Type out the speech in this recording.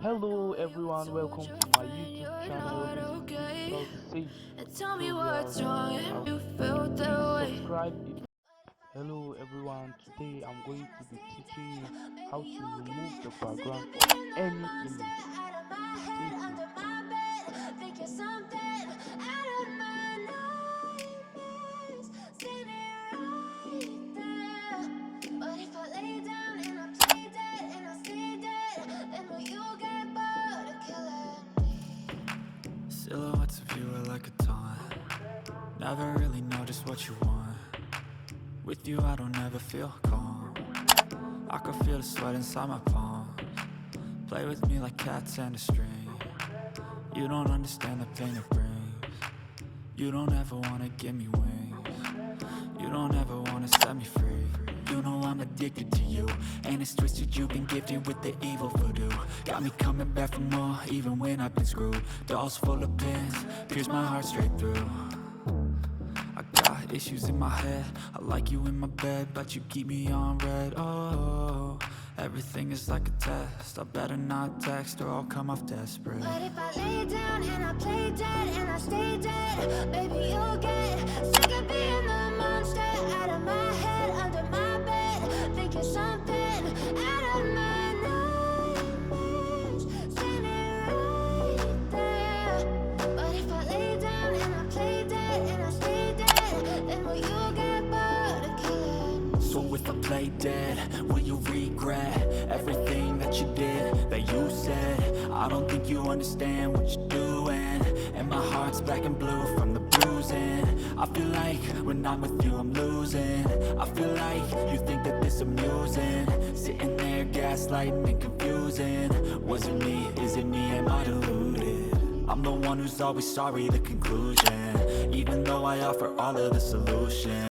Hello everyone, welcome to my YouTube channel. This is Digital Sage. Tell me So what's wrong if you feel please that way. subscribe. Hello everyone, today I'm going to be teaching you how to remove the background of any image. Stay tuned. Silhouettes of you are like a taunt. Never really know just what you want. With you I don't ever feel calm. I can feel the sweat inside my palms. Play with me like cats and a string. You don't understand the pain it brings. You don't ever wanna give me wings. You don't ever wanna set me free. You know I'm addicted to you, and it's twisted, you've been gifted with the evil voodoo. Got me coming back for more, even when I've been screwed. Dolls full of pins, pierce my heart straight through. I got issues in my head, I like you in my bed, but you keep me on red. Oh, everything is like a test, I better not text or I'll come off desperate. But if I lay down and I play dead and I stay dead, baby, you'll get sick of being the monster out of my head, under my bed, thinking something out of my nightmares, standing right there. But if I lay down and I play dead and I stay dead, then will you get bored of killing? So if I play dead, will you regret everything that you did, that you said? I don't think you understand what you're doing, and my heart's black and blue from the bruising. I feel like when I'm with you I'm losing. I feel like you think that this amusing, sitting there gaslighting and confusing. Was it me? Is it me? Am I deluded? I'm the one who's always sorry, the conclusion, even though I offer all of the solutions.